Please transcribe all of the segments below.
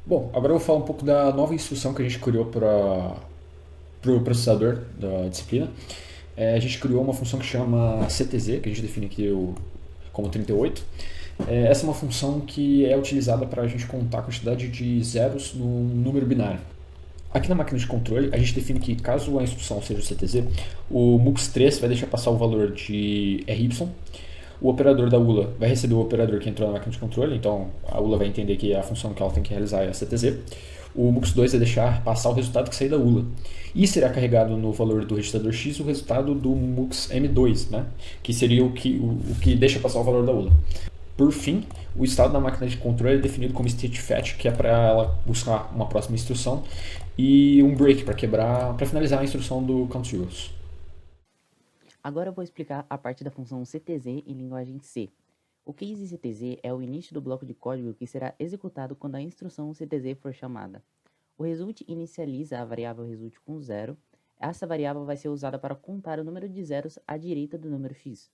Bom, agora eu vou falar um pouco da nova instrução que a gente criou para o processador da disciplina. A gente criou uma função que chama CTZ, que a gente define aqui como 38. Essa é uma função que é utilizada para a gente contar a quantidade de zeros num número binário. Aqui na máquina de controle, a gente define que caso a instrução seja o CTZ, o MUX3 vai deixar passar o valor de RY. O operador da ULA vai receber o operador que entrou na máquina de controle, então a ULA vai entender que a função que ela tem que realizar é a CTZ. O MUX2 vai deixar passar o resultado que sair da ULA. E será carregado no valor do registrador X o resultado do MUX M2, né? Que seria o que deixa passar o valor da ULA. Por fim, o estado da máquina de controle é definido como state fetch, que é para ela buscar uma próxima instrução, e um break para finalizar a instrução do count zeros. Agora eu vou explicar a parte da função CTZ em linguagem C. O case CTZ é o início do bloco de código que será executado quando a instrução CTZ for chamada. O result inicializa a variável result com 0. Essa variável vai ser usada para contar o número de zeros à direita do número x.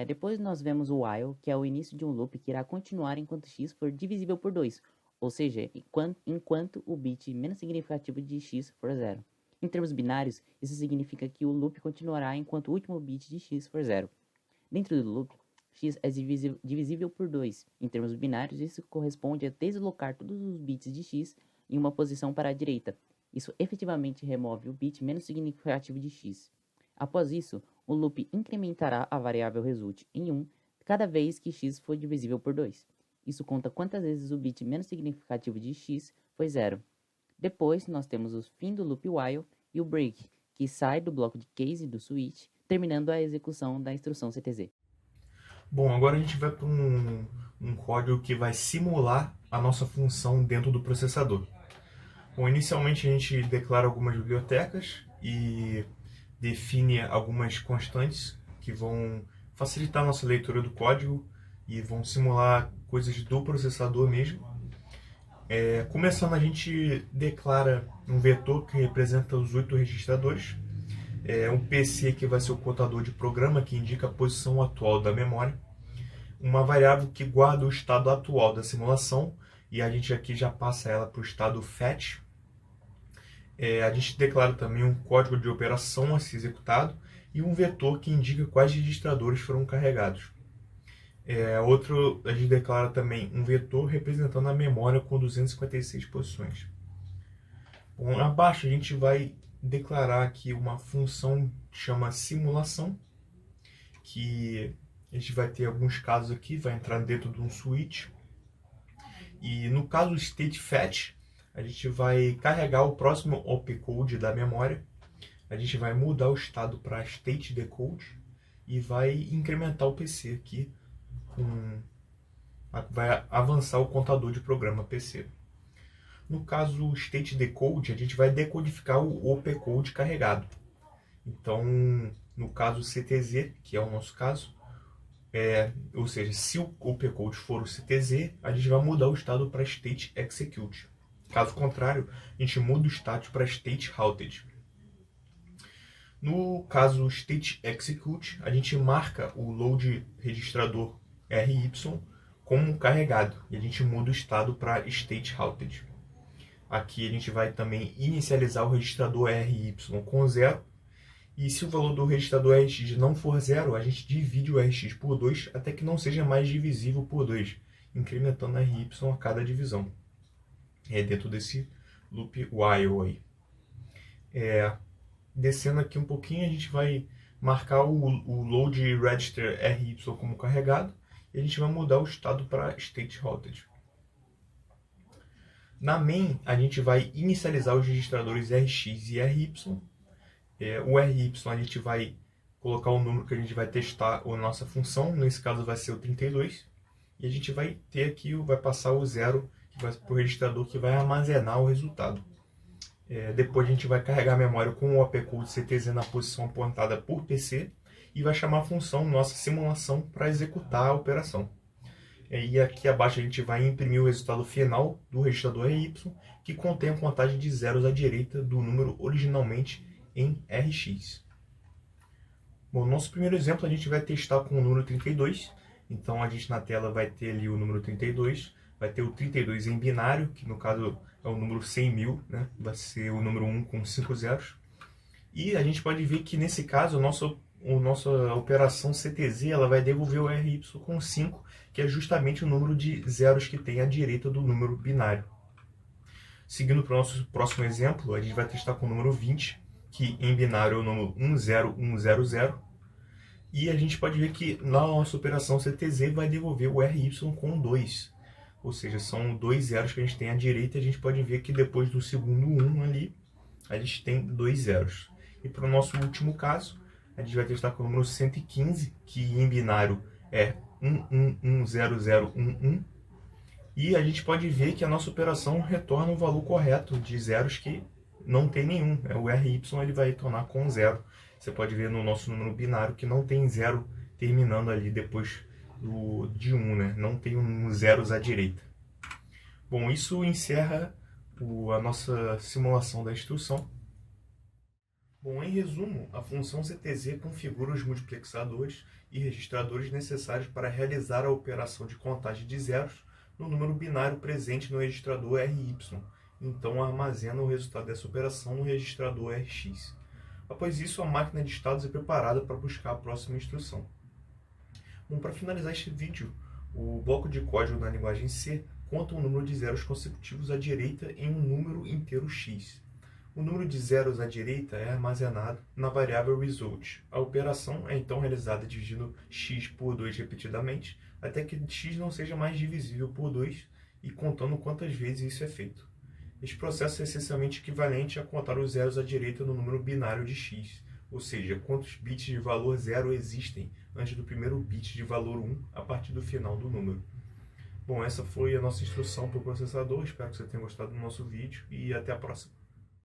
Depois nós vemos o while, que é o início de um loop que irá continuar enquanto x for divisível por 2, ou seja, enquanto o bit menos significativo de x for 0. Em termos binários, isso significa que o loop continuará enquanto o último bit de x for 0. Dentro do loop, x é divisível por 2. Em termos binários, isso corresponde a deslocar todos os bits de x em uma posição para a direita. Isso efetivamente remove o bit menos significativo de x. Após isso, o loop incrementará a variável result em 1 cada vez que x for divisível por 2. Isso conta quantas vezes o bit menos significativo de x foi 0. Depois, nós temos o fim do loop while e o break, que sai do bloco de case do switch, terminando a execução da instrução CTZ. Bom, agora a gente vai para um código que vai simular a nossa função dentro do processador. Bom, inicialmente a gente declara algumas bibliotecas e define algumas constantes que vão facilitar a nossa leitura do código e vão simular coisas do processador mesmo. Começando, a gente declara um vetor que representa os 8 registradores, um PC que vai ser o contador de programa que indica a posição atual da memória, uma variável que guarda o estado atual da simulação e a gente aqui já passa ela para o estado fetch. A gente declara também um código de operação a ser executado e um vetor que indica quais registradores foram carregados. A gente declara também um vetor representando a memória com 256 posições. Bom, abaixo a gente vai declarar aqui uma função que chama simulação, que a gente vai ter alguns casos aqui, vai entrar dentro de um switch. E no caso state fetch, a gente vai carregar o próximo opcode da memória, a gente vai mudar o estado para state decode e vai incrementar o PC aqui, vai avançar o contador de programa PC. No caso state decode, a gente vai decodificar o opcode carregado. Então, no caso CTZ, que é o nosso caso, ou seja, se o opcode for o CTZ, a gente vai mudar o estado para state execute. Caso contrário, a gente muda o status para state halted. No caso state execute, a gente marca o load registrador RY como carregado e a gente muda o estado para state halted. Aqui a gente vai também inicializar o registrador RY com 0. E se o valor do registrador RX não for 0, a gente divide o RX por 2 até que não seja mais divisível por 2, incrementando RY a cada divisão. Dentro desse loop while aí. Descendo aqui um pouquinho, a gente vai marcar o load register RY como carregado e a gente vai mudar o estado para state halted. Na main, a gente vai inicializar os registradores RX e RY. O RY a gente vai colocar o número que a gente vai testar a nossa função, nesse caso vai ser o 32, e a gente vai ter aqui, vai passar o 0 para o registrador que vai armazenar o resultado. Depois a gente vai carregar a memória com o opcode CTZ na posição apontada por PC e vai chamar a função nossa simulação para executar a operação. E aqui abaixo a gente vai imprimir o resultado final do registrador RY, que contém a contagem de zeros à direita do número originalmente em RX. Bom, no nosso primeiro exemplo a gente vai testar com o número 32, então a gente na tela vai ter ali o número 32, vai ter o 32 em binário, que no caso é o número 100.000, né? Vai ser o número 1 com 5 zeros. E a gente pode ver que nesse caso, a nossa operação CTZ ela vai devolver o RY com 5, que é justamente o número de zeros que tem à direita do número binário. Seguindo para o nosso próximo exemplo, a gente vai testar com o número 20, que em binário é o número 10100. E a gente pode ver que na nossa operação CTZ vai devolver o RY com 2. Ou seja, são 2 zeros que a gente tem à direita, e a gente pode ver que depois do segundo 1 ali, a gente tem 2 zeros. E para o nosso último caso, a gente vai testar com o número 115, que em binário é 110011. E a gente pode ver que a nossa operação retorna um valor correto de zeros que não tem nenhum. O RY ele vai retornar com 0. Você pode ver no nosso número binário que não tem 0 terminando ali depois de 1, né? Não tem zeros à direita. Bom, isso encerra a nossa simulação da instrução. Bom, em resumo, a função CTZ configura os multiplexadores e registradores necessários para realizar a operação de contagem de zeros no número binário presente no registrador RY. Então, armazena o resultado dessa operação no registrador RX. Após isso, a máquina de estados é preparada para buscar a próxima instrução. Bom, para finalizar este vídeo, o bloco de código na linguagem C conta um número de zeros consecutivos à direita em um número inteiro x. O número de zeros à direita é armazenado na variável result. A operação é então realizada dividindo x por 2 repetidamente, até que x não seja mais divisível por 2 e contando quantas vezes isso é feito. Este processo é essencialmente equivalente a contar os zeros à direita no número binário de x, ou seja, quantos bits de valor 0 existem antes do primeiro bit de valor 1 a partir do final do número. Bom, essa foi a nossa instrução para o processador. Espero que você tenha gostado do nosso vídeo e até a próxima.